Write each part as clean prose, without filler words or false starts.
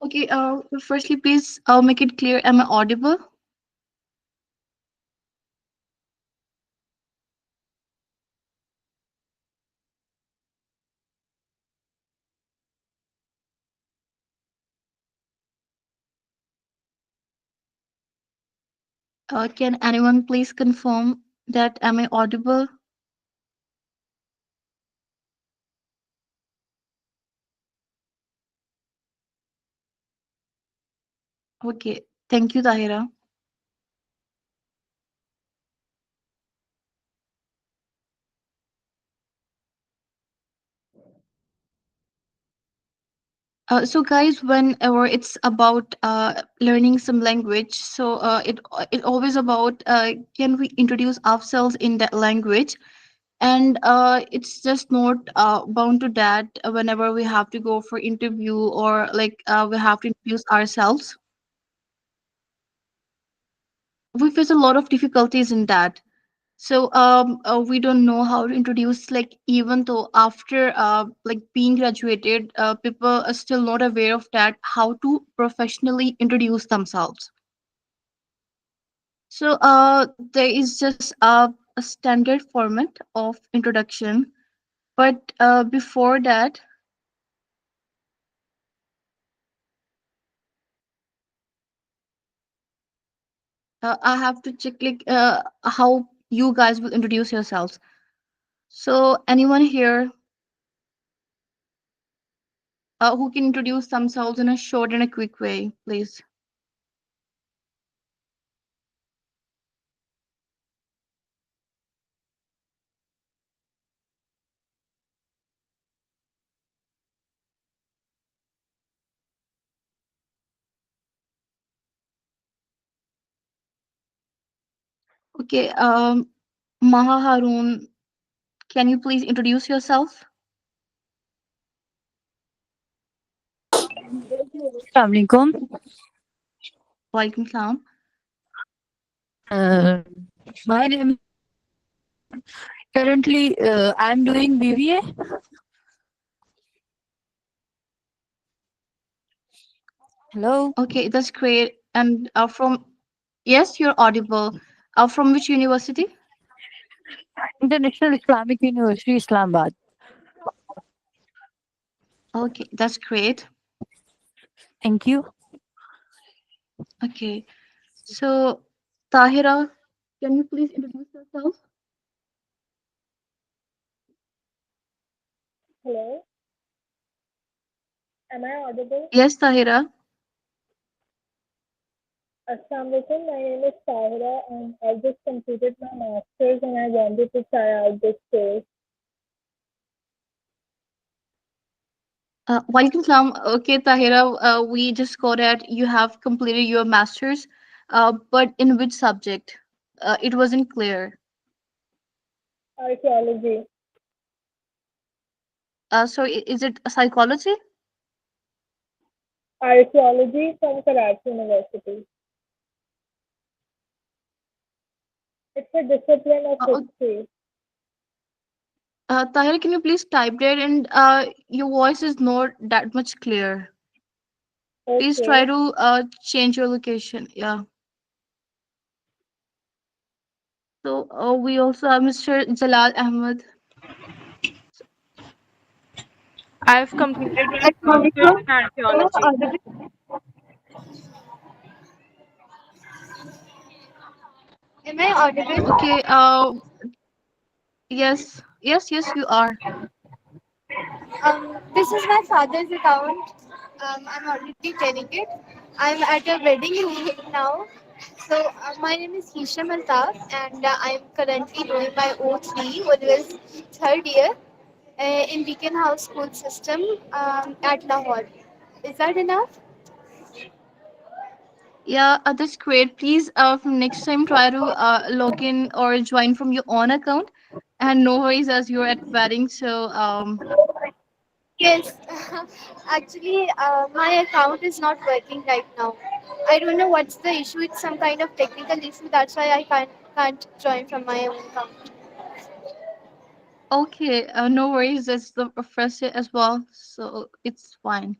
Okay, firstly, please make it clear. Am I audible? Can anyone please confirm that am I audible? Okay, thank you, Tahira. So guys, whenever it's about learning some language, so it always about can we introduce ourselves in that language, and it's just not bound to that. Whenever we have to go for interview or like we have to introduce ourselves, we face a lot of difficulties in that. So we don't know how to introduce, like even though after like being graduated, people are still not aware of that how to professionally introduce themselves. So there is just a standard format of introduction, but before that, I have to check like how you guys will introduce yourselves. So anyone here who can introduce themselves in a short and a quick way, please? Okay, Maha Harun, can you please introduce yourself? Assalamualaikum. Walaikum salam. Uh, my name is currently I'm doing BBA. Hello, Okay, that's great. And from, yes, you're audible. From which university? International Islamic University, Islamabad. Okay, that's great. Thank you. Okay, so Tahira, can you please introduce yourself? Hello, am I audible? Yes, Tahira. Assalamu alaikum. My name is Tahira and I just completed my master's and I wanted to try out this course. Walaikum salam. Okay, Tahira, we just got that you have completed your master's, but in which subject? It wasn't clear. Archaeology. So is it psychology? Archaeology from Karachi University. It's a discipline of Uh, history. Tahir, can you please type there? And your voice is not that much clear. Please try Okay. to change your location. Yeah. So we also have Mr. Jalal Ahmed. I've completed my master's Assalamualaikum. in archaeology. Am I audible? Okay. Yes. Yes. Yes. You are. This is my father's account. I'm already telling it. I'm at a wedding right now. So, my name is Hisham Altaf, and I'm currently doing my O3, what is third year, in Beacon House School System at Lahore. Is that enough? Yeah. That's great. Please, from next time, try to log in or join from your own account. And no worries, as you're at wedding. So Yes. Actually, my account is not working right now. I don't know what's the issue. It's some kind of technical issue. That's why I can't join from my own account. okay. No worries. That's the first year as well. So it's fine.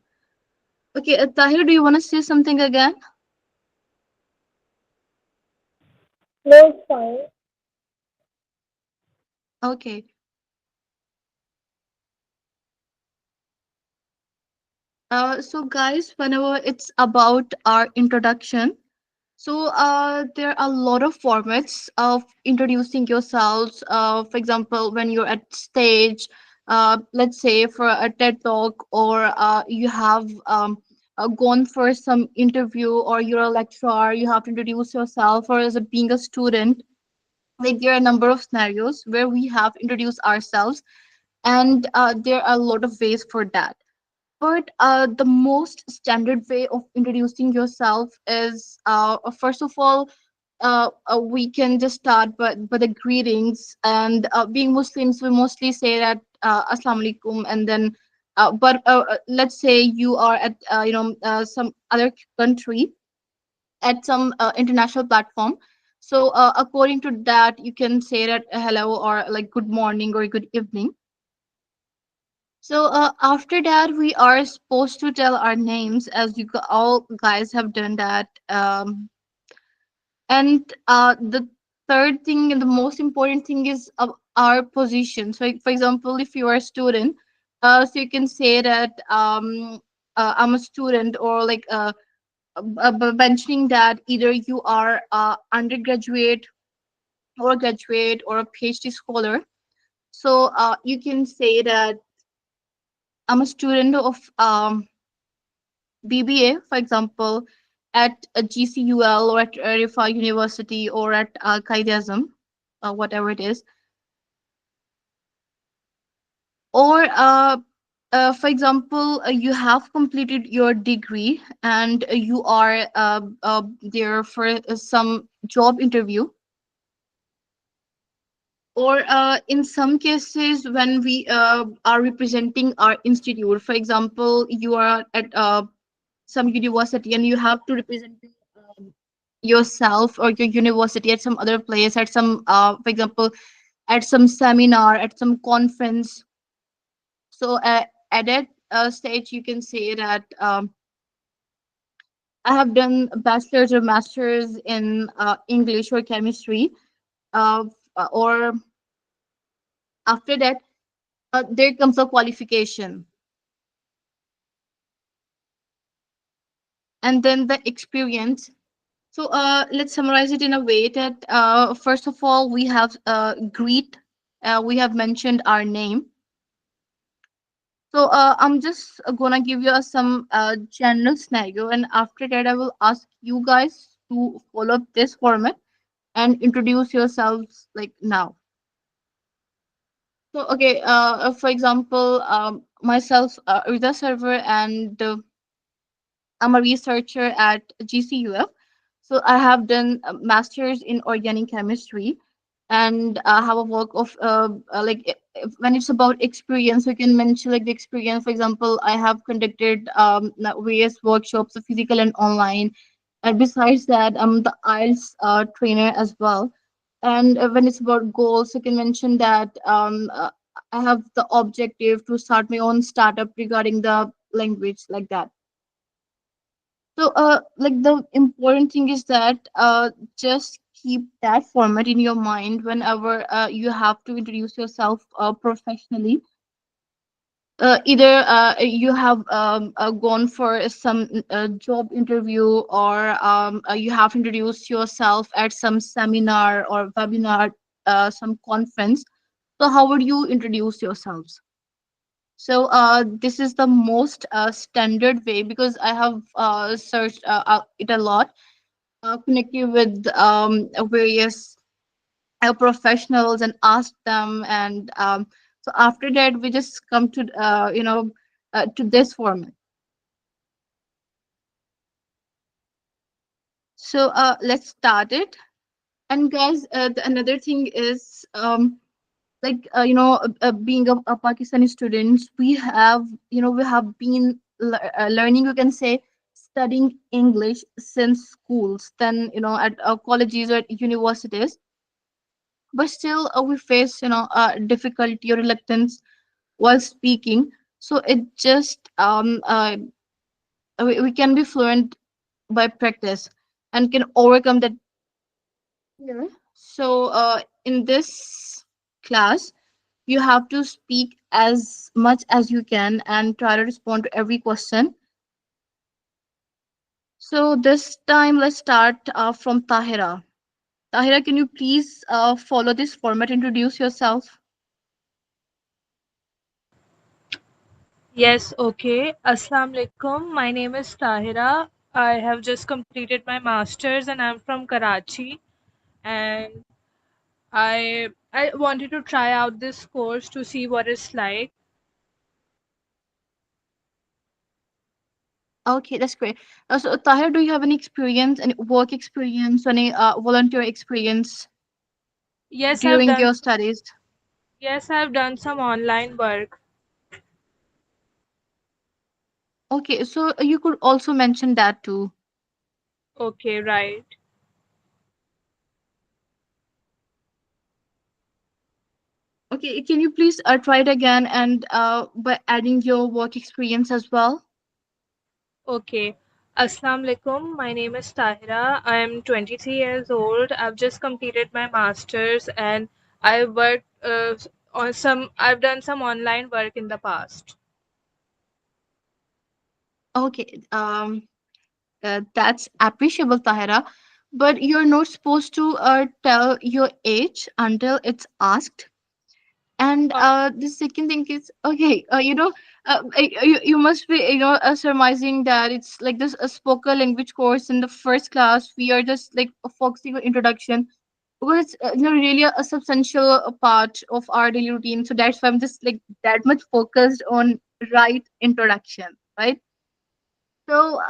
Okay, Tahir, do you want to say something again? No, it's fine. Okay. So guys, whenever it's about our introduction, so there are a lot of formats of introducing yourselves. For example, when you're at stage, let's say for a TED talk, or you have gone for some interview, or you're a lecturer, you have to introduce yourself, or as a being a student. Like there are a number of scenarios where we have introduced ourselves, and there are a lot of ways for that. But the most standard way of introducing yourself is, first of all, we can just start by the greetings. And being Muslims, we mostly say that Assalamu alaikum, and then, but let's say you are at some other country, at some international platform. So according to that, you can say that hello, or like good morning or good evening. So after that, we are supposed to tell our names, as you all guys have done that. And the third thing and the most important thing is our position. So, for example, if you are a student, so you can say that I'm a student, or like mentioning that either you are undergraduate or graduate or a PhD scholar. So you can say that I'm a student of BBA, for example, at a GCUL, or at Rifa University, or at Qaid-e-Azam, whatever it is. Or, for example, you have completed your degree, and you are there for some job interview. Or in some cases, when we are representing our institute, for example, you are at some university, and you have to represent yourself or your university at some other place, at some for example, at some seminar, at some conference. So at that stage, you can say that I have done a bachelor's or master's in English or chemistry. Or after that, there comes a qualification, and then the experience. So let's summarize it in a way that, first of all, we have greet, we have mentioned our name. So I'm just gonna give you some general scenario, and after that, I will ask you guys to follow this format and introduce yourselves like now. So okay, for example, myself, Rita Server, and I'm a researcher at GCUF. So I have done a master's in organic chemistry, and I have a work of like, when it's about experience, we can mention like the experience. For example, I have conducted various workshops, physical and online. And besides that, I'm the IELTS trainer as well. And when it's about goals, you can mention that I have the objective to start my own startup regarding the language, like that. So, like the important thing is that just keep that format in your mind whenever you have to introduce yourself professionally. Either you have gone for some job interview, or you have introduced yourself at some seminar or webinar, some conference. So, how would you introduce yourselves? So this is the most standard way, because I have searched it a lot, connected with various professionals, and asked them. And so after that, we just come to to this format. So let's start it. And guys, another thing is, like being a Pakistani students, we have, we have been learning, you can say, studying English since schools, then at colleges or at universities. But still we face difficulty or reluctance while speaking. So it just we can be fluent by practice and can overcome that fear. So in this class, you have to speak as much as you can and try to respond to every question. So this time, let's start from Tahira. Tahira, can you please follow this format? Introduce yourself. Yes, okay. Assalamu alaikum. My name is Tahira. I have just completed my master's and I'm from Karachi. And I wanted to try out this course to see what it's like. Okay, that's great. So, Tahira, do you have any experience, any work experience, any volunteer experience Yes, I've during done your studies? yes, I've done some online work. Okay, so you could also mention that too. Okay, right. Okay, can you please try it again and by adding your work experience as well? Okay. Assalamu alaikum. My name is Tahira. I am 23 years old. I've just completed my master's and I worked I've done some online work in the past. Okay, that's appreciable, Tahira. But you're not supposed to tell your age until it's asked. And Uh, the second thing is, okay, you must be, surmising that it's like this a spoken language course in the first class. We are just like focusing on introduction because it's really a substantial part of our daily routine. So that's why I'm just like that much focused on right introduction, right? So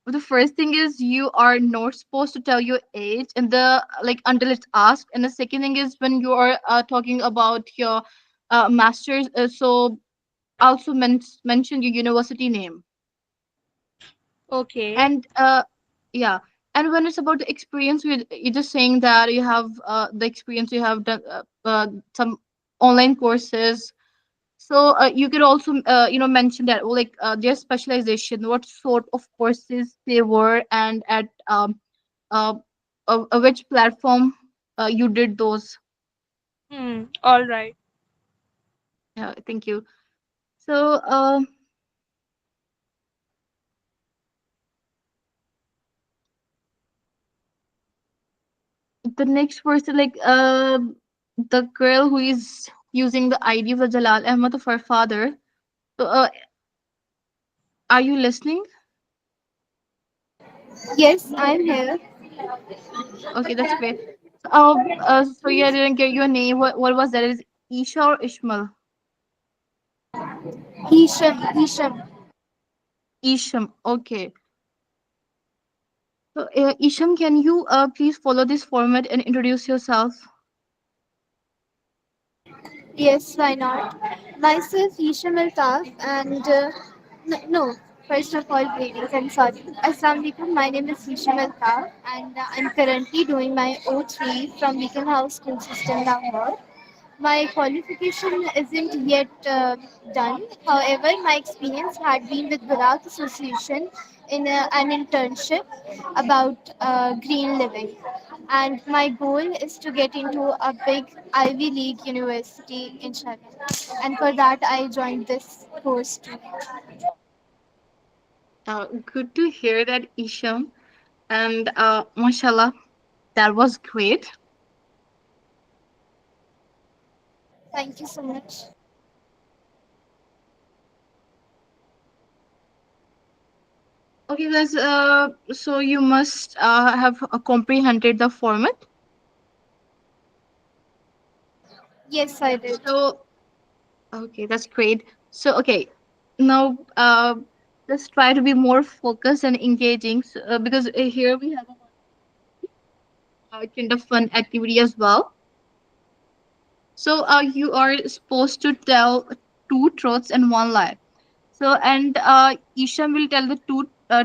the first thing is you are not supposed to tell your age and the like until it's asked, and the second thing is when you are talking about your masters, so also mention your university name. okay. And yeah, and when it's about the experience, you're just saying that you have the experience, you have done some online courses. So you could also mention that, like their specialization, what sort of courses they were, and at uh, which platform you did those. All right. Thank you. So the next person, like the girl who is using the ID of Jalal Ahmad of her father. So are you listening? Yes, I'm here. Okay, that's great. So, sorry, I didn't get your name. What was that? Is Isha or Ishmael? Hisham, Hisham. Isham. Okay. So, Isham, can you please follow this format and introduce yourself? Yes, why not? Myself, Hisham Altaf, and no, first of all, greetings. I'm sorry. Assalamu alaikum. My name is Hisham Altaf, and I'm currently doing my O3 from Beacon House School System, Lahore. My qualification isn't yet done. However, my experience had been with Barak Association in an internship about green living. And my goal is to get into a big Ivy League university, inshallah. And for that, I joined this course too. Good to hear that, Isham. And mashallah, that was great. Thank you so much. Okay, guys. So you must have comprehended the format. Yes, I did. So okay, that's great. So okay, now let's try to be more focused and engaging. So, because here we have a kind of fun activity as well. So you are supposed to tell two truths and one lie. So and Isham will tell the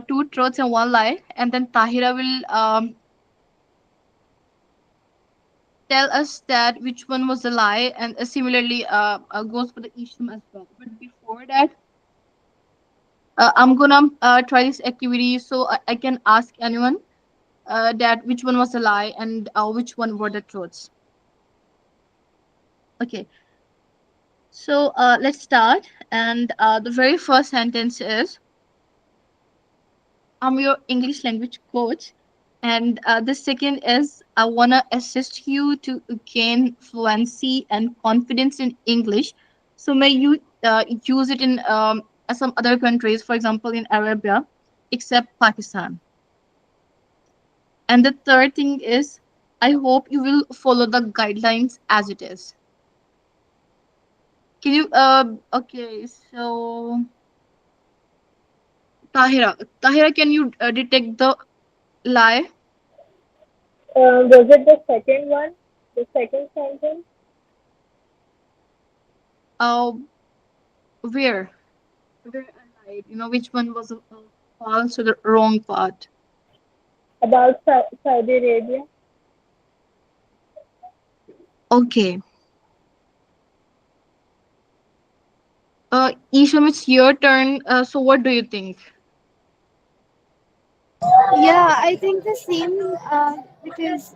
two truths and one lie, and then Tahira will tell us that which one was the lie, and similarly goes for the Isham as well. But before that, I'm gonna try this activity so I can ask anyone that which one was a lie and which one were the truths. Okay, so let's start. And the very first sentence is, I'm your English language coach. And the second is, I want to assist you to gain fluency and confidence in English. So may you use it in some other countries, for example, in Arabia, except Pakistan. And the third thing is, I hope you will follow the guidelines as it is. Can you, okay, so Tahira, can you detect the lie? Was it the second one? The second sentence Uh, where? Where I lied? You know, which one was a false or the wrong part? about Saudi Arabia? Okay. Isham, it's your turn. So what do you think? Yeah, I think the same because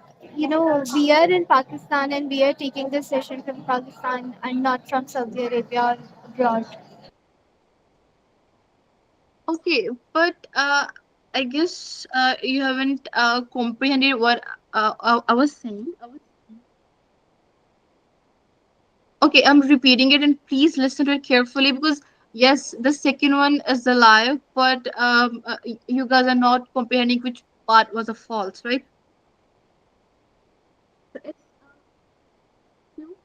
we are in Pakistan and we are taking this session from Pakistan and not from Saudi Arabia or abroad. Okay, but I guess you haven't comprehended what I was saying. Okay, I'm repeating it, and please listen to it carefully because yes, the second one is the lie, but you guys are not comprehending which part was a false, right? So it's you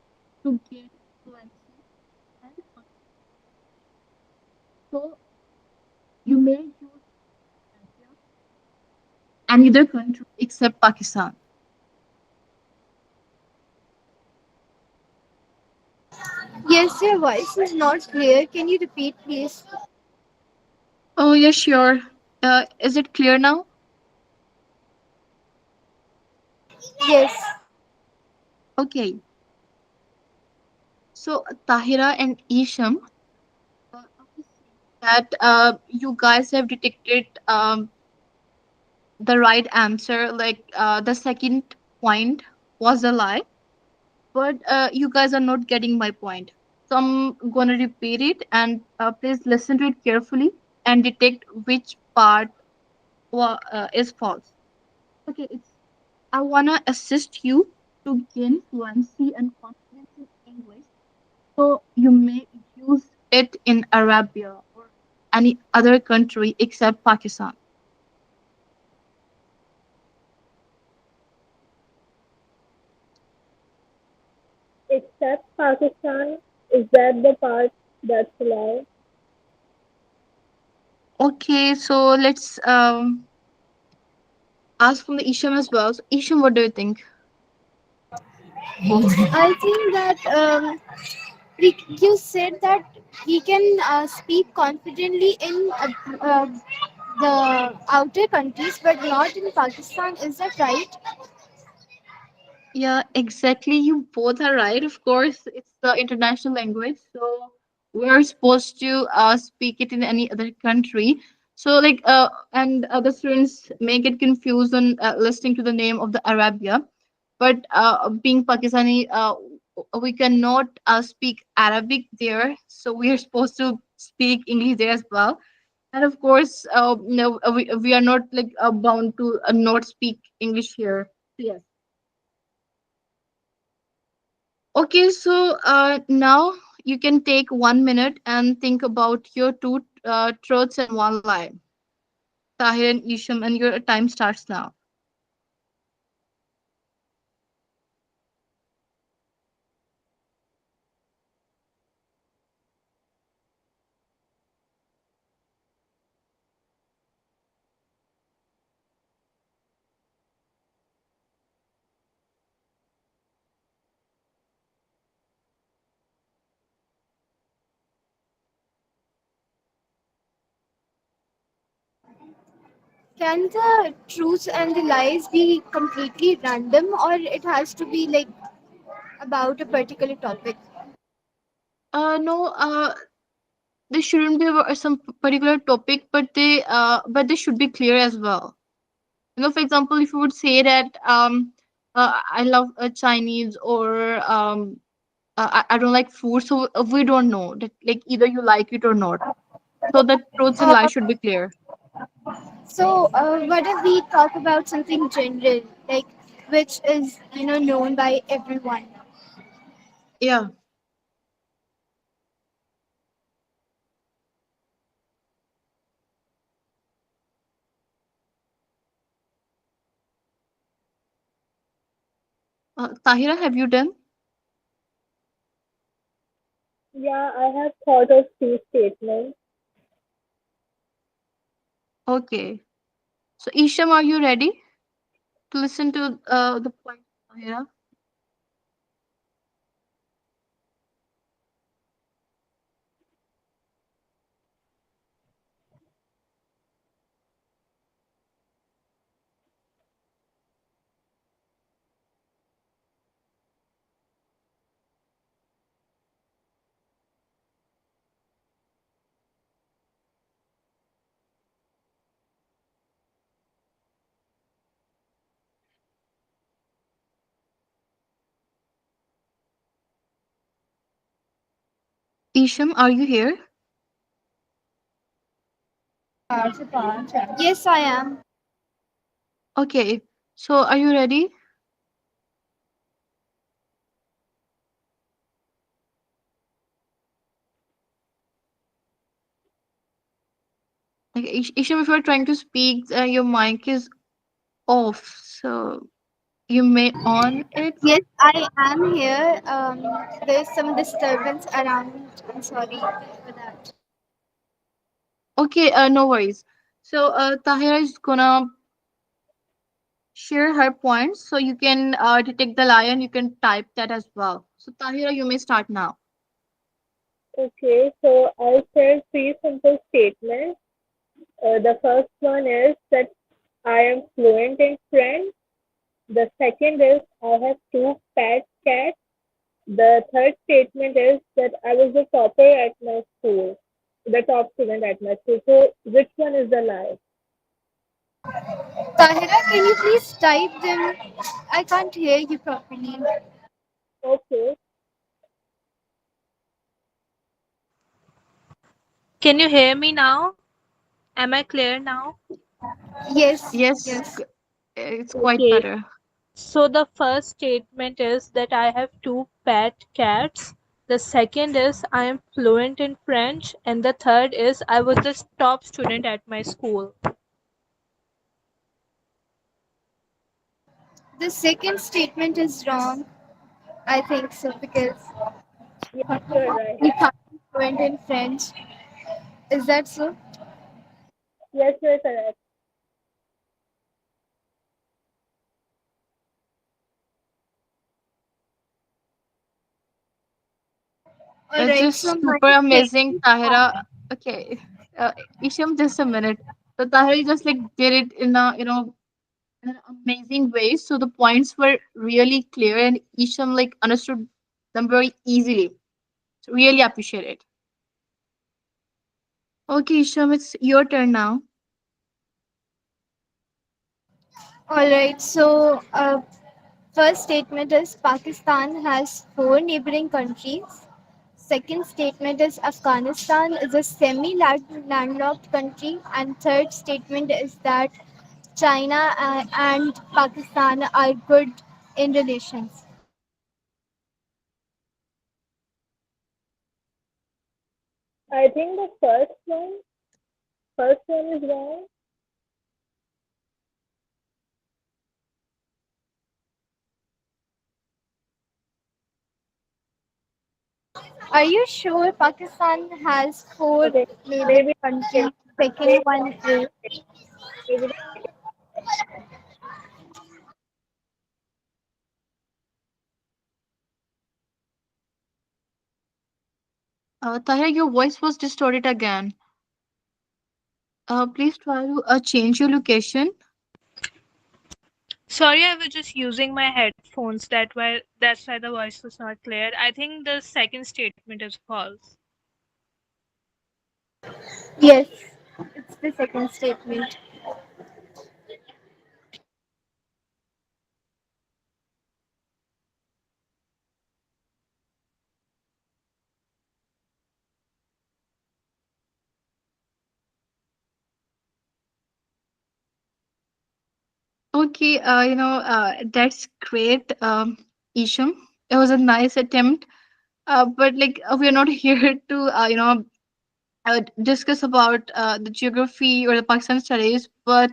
to gain fluency and so you may use any other country except Pakistan. Yes, your voice is not clear. Can you repeat, please? Oh yeah, sure. Is it clear now? Yes. Okay. So Tahira and Isham, I was saying that you guys have detected the right answer. Like the second point was a lie, but you guys are not getting my point. So I'm gonna repeat it, and please listen to it carefully and detect which part is false. Okay, it's, I wanna assist you to gain fluency and confidence in English, so you may use it in Arabia or any other country except Pakistan. Except Pakistan, is that the part that's a lie? Okay, so let's ask from the Isham as well. So Isham, what do you think? I think that you said that he can speak confidently in the outer countries, but not in Pakistan. Is that right? Yeah, exactly. You both are right. Of course, it's the international language, so we're supposed to speak it in any other country. So, like, and other students may get confused on listening to the name of the Arabia, but being Pakistani, we cannot speak Arabic there, so we are supposed to speak English there as well. And of course, no, we are not like bound to not speak English here. So, yes. Okay, so now you can take 1 minute and think about your two truths and one lie. Tahir and Isham, and your time starts now. Can the truths and the lies be completely random, or it has to be like about a particular topic? No, They shouldn't be about some particular topic, but they should be clear as well. You know, for example, if you would say that I love Chinese, or I don't like food, so we don't know that, like, either you like it or not. So the truths and Uh, lies should be clear. what if we talk about something general, like which is known by everyone? Yeah. Tahira, have you done? Yeah, I have thought of two statements. Okay. So Isham, are you ready to listen to the point of Tahira? Isham, are you here? Yes, I am. Okay. So are you ready? Like, Isham, if you're trying to speak, your mic is off. So you may on it. Yes, I am here. There's some disturbance around. I'm sorry for that. Okay, no worries. So Tahira is gonna share her points, so you can detect the lie and you can type that as well. So Tahira, you may start now. Okay, so I'll share three simple statements. The first one is that I am fluent in French. The second is I have two pet cats. The third statement is that I was the topper at my school, the top student at my school. So which one is the lie? Tahira, can you please type them? I can't hear you properly. Okay. Can you hear me now? Am I clear now? Yes, Yes, yes. it's quite Okay. better. So the first statement is that I have two pet cats. The second is I am fluent in French. And the third is I was the top student at my school. The second statement is wrong. I think so because Yes, you're right. you can't be fluent in French. Is that so? Yes, you're correct. All It's right. just So my super amazing, second Tahira. point. Okay, Isham, just a minute. So Tahira just like did it in a in an amazing way. So the points were really clear, and Isham like understood them very easily. So really appreciate it. Okay, Isham, it's your turn now. All right. So first statement is Pakistan has four neighboring countries. Second statement is Afghanistan is a semi-landlocked country, and third statement is that China and Pakistan are good in relations. I think the first one is wrong. Are you sure Pakistan has four Okay, neighboring maybe countries? Second one is maybe the Tahira, your voice was distorted again. Please try to change your location. Sorry, I was just using my headphones. That's why the voice was not clear. I think the second statement is false. Yes, it's the second statement. Okay, that's great, Isham. It was a nice attempt, but like we're not here to, discuss about the geography or the Pakistan studies, but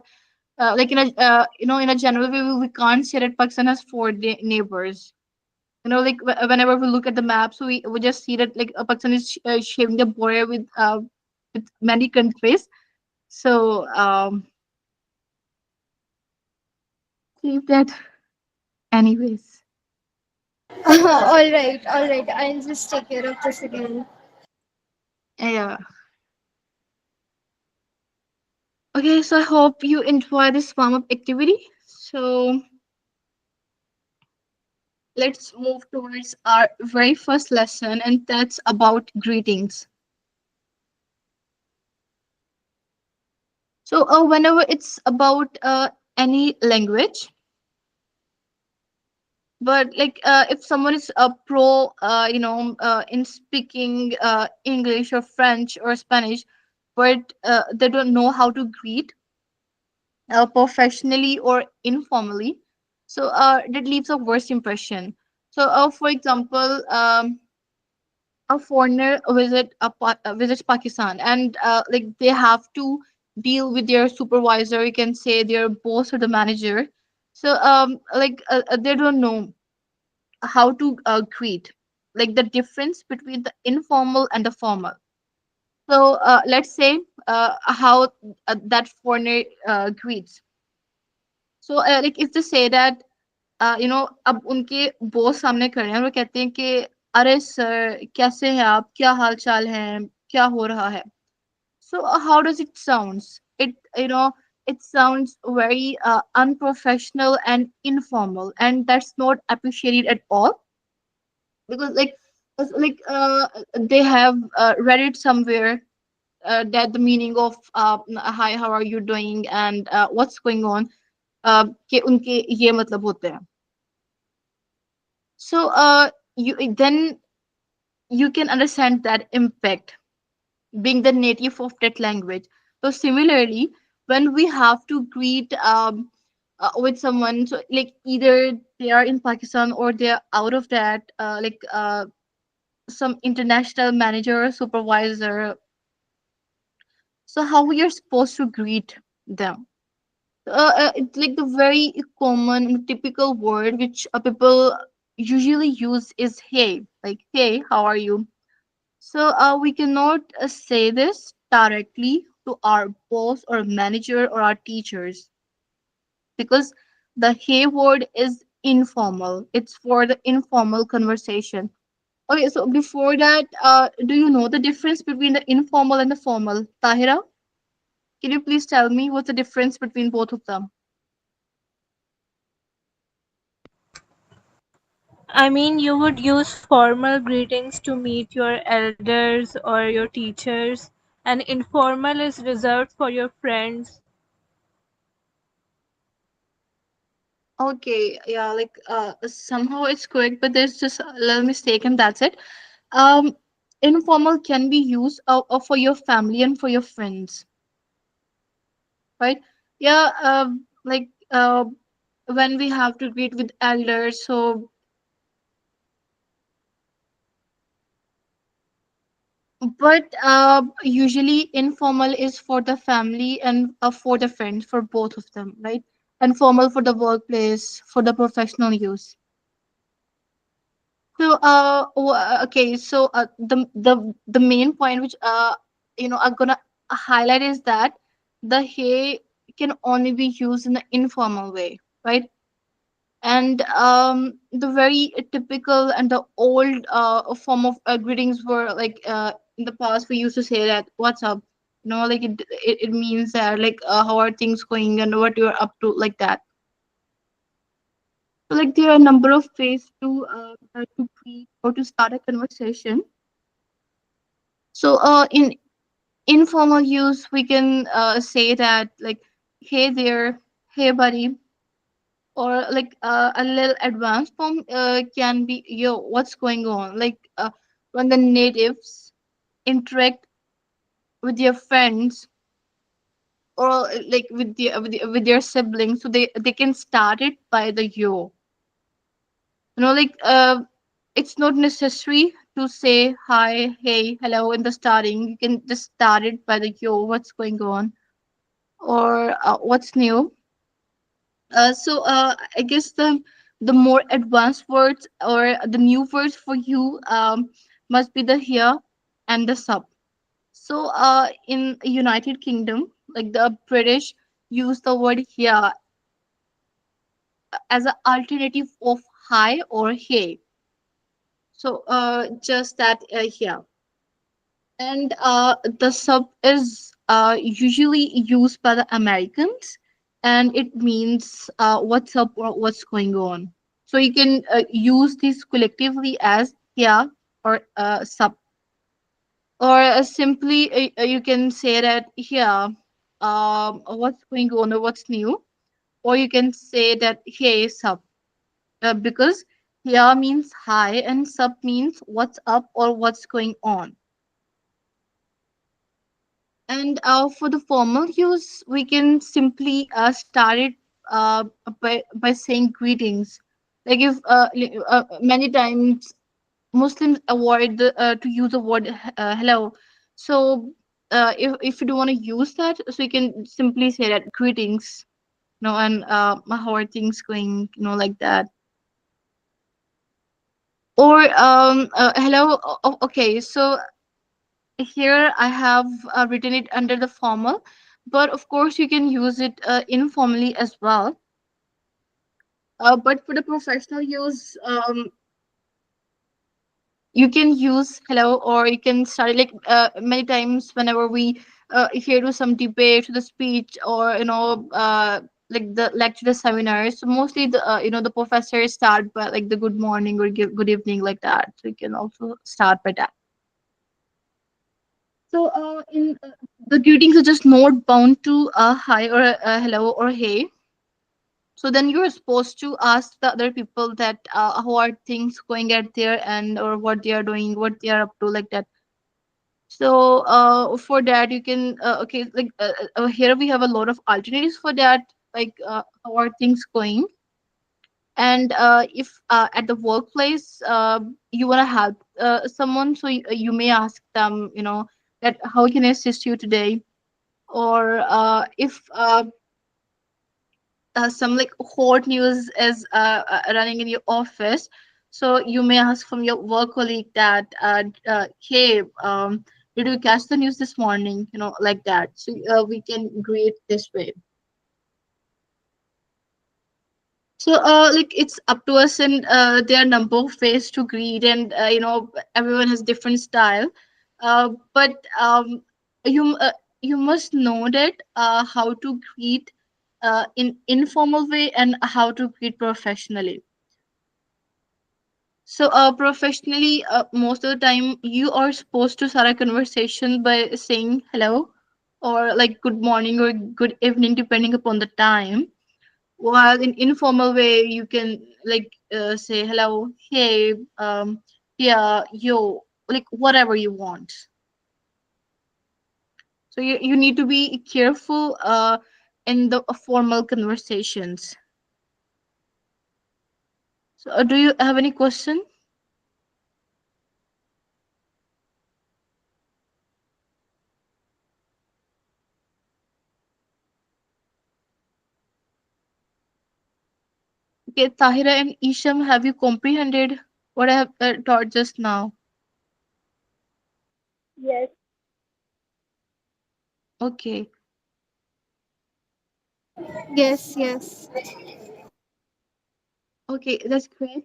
like in a, in a general way, we can't say that Pakistan has four neighbors. Like whenever we look at the maps, we just see that like Pakistan is sharing the border with many countries. So leave that. Anyways, All right. I'll just take care of this again. yeah. Okay, so I hope you enjoy this warm up activity. So let's move towards our very first lesson, and that's about greetings. So, whenever it's about any language, but like if someone is a pro, in speaking English or French or Spanish, but they don't know how to greet professionally or informally, so that leaves a worse impression. So, for example, a foreigner visits Pakistan, and like they have to deal with their supervisor, you can say their boss or the manager. So they don't know how to greet, like the difference between the informal and the formal. So let's say how that foreigner greets. So like if they say that अब उनके boss सामने खड़े हैं और वो कहते हैं कि अरे सर कैसे हैं आप, क्या हाल चाल है, क्या हो रहा है. So how does it sounds? It sounds very unprofessional and informal, and that's not appreciated at all, because they have read it somewhere, that the meaning of hi, how are you doing, and what's going on, कि उनके ये मतलब होते हैं. So you can understand that impact, being the native of that language. So similarly, when we have to greet with someone, so like either they are in Pakistan or they're out of that, some international manager or supervisor, so how we are supposed to greet them. It's like the very common typical word which people usually use is hey, like hey, how are you. So we cannot say this directly to our boss or manager or our teachers, because the hey word is informal. It's for the informal conversation. Okay, so before that, do you know the difference between the informal and the formal? Tahira, can you please tell me what's the difference between both of them? I mean, you would use formal greetings to meet your elders or your teachers, and informal is reserved for your friends. Okay, yeah, like somehow it's correct, but there's just a little mistake, and that's it. Um, Informal can be used for your family and for your friends, right? Yeah, when we have to greet with elders, so but usually informal is for the family and for the friends, for both of them, right? And formal for the workplace, for the professional use. So, okay, so the main point which I'm gonna highlight is that the hey can only be used in the informal way, right? And the very typical and the old form of greetings were like in the past we used to say that what's up, like it means that like how are things going and what you're up to, like that. So like there are a number of ways to greet or to start a conversation. So in informal use, we can say that like, hey there, hey buddy, or like a little advanced form can be, yo, what's going on? Like when the natives interact with their friends, or like with their siblings, so they can start it by the yo. Like it's not necessary to say hi, hey, hello in the starting. You can just start it by the yo, what's going on, or what's new. I guess the more advanced words or the new words for you must be the here and the sub. So in United Kingdom, like the British use the word here as an alternative of hi or hey. So just that here. And the sub is usually used by the Americans, and it means what's up or what's going on. So you can use this collectively as yeah or sub, or simply you can say that here, what's going on or what's new, or you can say that hey sub, because here means hi and sub means what's up or what's going on. And for the formal use, we can simply start it by saying greetings. Like if many times Muslims avoid to use the word hello. So if you don't want to use that, so you can simply say that greetings, and how are things going, like that. Or hello. Okay, so here I have written it under the formal, but of course you can use it informally as well. But for the professional use, you can use hello, or you can start like many times whenever we hear to some debate, to the speech, or like the lecture, the seminars. So mostly the professors start by like the good morning or give good evening like that. So you can also start by that. So, in the greetings are just not bound to hi or hello or hey. So then you're supposed to ask the other people that how are things going at there, and or what they are doing, what they are up to, like that. So for that you can okay, like here we have a lot of alternatives for that, like how are things going. And if at the workplace you want to help someone, so you may ask them, that how can I assist you today. Or if some like hot news is running in your office, so you may ask from your work colleague that hey, did you catch the news this morning, like that. So we can greet this way. So like it's up to us, and there are number of ways to greet, and everyone has different style. But you must know that how to greet in informal way and how to greet professionally. So professionally, most of the time you are supposed to start a conversation by saying hello, or like good morning or good evening, depending upon the time. While in informal way, you can like say hello, hey, yeah, yo, like whatever you want. So you need to be careful in the formal conversations. So do you have any question? Okay, Tahira and Isham, have you comprehended what I have taught just now? Yes. Okay. Yes, yes. Okay, that's great.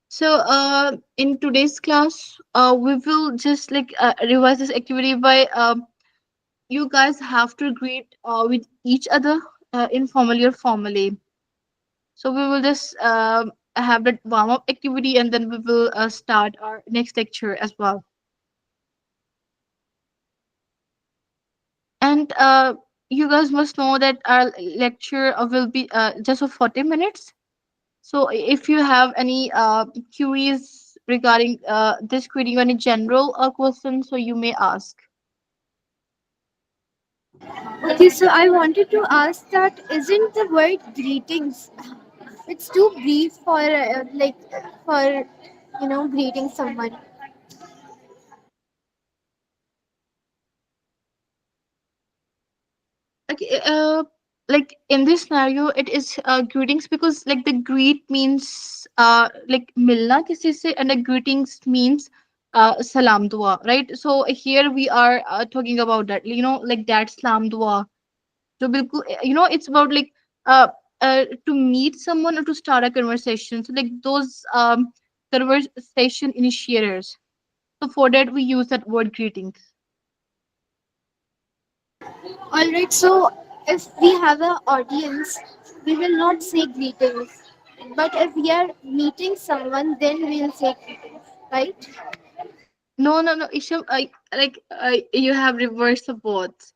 So, in today's class, we will just like revise this activity by you guys have to greet with each other informally or formally. So we will just have that warm up activity, and then we will start our next lecture as well. And you guys must know that our lecture will be just for 40 minutes. So if you have any queries regarding this query, any general questions, so you may ask. Okay, so I wanted to ask that isn't the word greetings? It's too brief for for greeting someone. Okay, like in this scenario, it is greetings, because like the greet means like milna kisi se, and the greetings means salam dua, right? So here we are talking about that, like that salam dua. So bilkul, it's about like uh, to meet someone or to start a conversation. So like those conversation initiators. So for that we use that word greetings. All right, so if we have an audience, we will not say greetings. But if we are meeting someone, then we'll say greetings, right? No, no, no, Isham, you have reversed the both.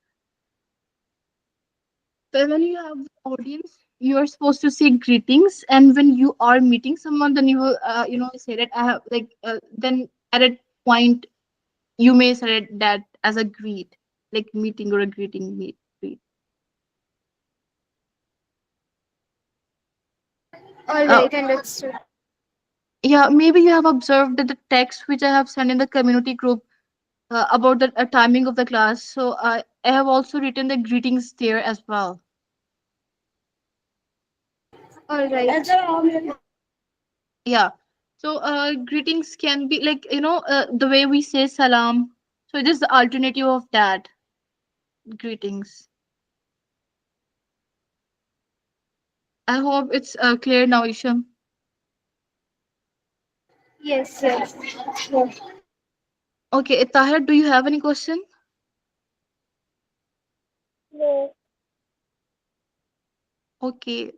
So when you have audience, you are supposed to say greetings, and when you are meeting someone, then you will, say that I have then at a point you may say that as a greet, like meeting or a greeting meet greet. All Uh, right, understood. yeah, maybe you have observed that the text which I have sent in the community group about the timing of the class. So I have also written the greetings there as well. All right. Yeah. So greetings can be like, the way we say salam. So it is the alternative of that, greetings. I hope it's clear now, Isham. Yes, yes. Yes. Okay, Tahir, do you have any question? No. Okay.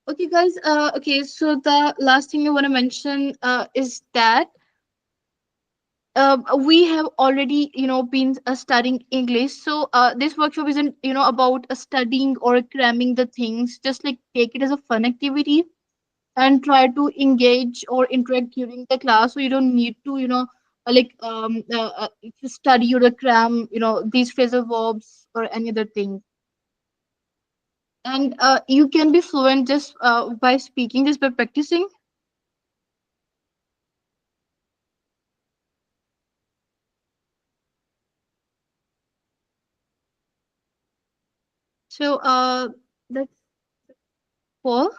Okay, guys. Okay, so the last thing I want to mention is that we have already, been studying English. So this workshop isn't, about studying or cramming the things. Just like take it as a fun activity and try to engage or interact during the class, so you don't need to to study or cram these phrasal verbs or any other thing. And you can be fluent just by speaking, just by practicing. So that's all,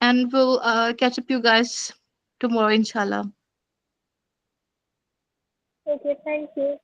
and we'll catch up you guys tomorrow, inshallah. Okay, thank you.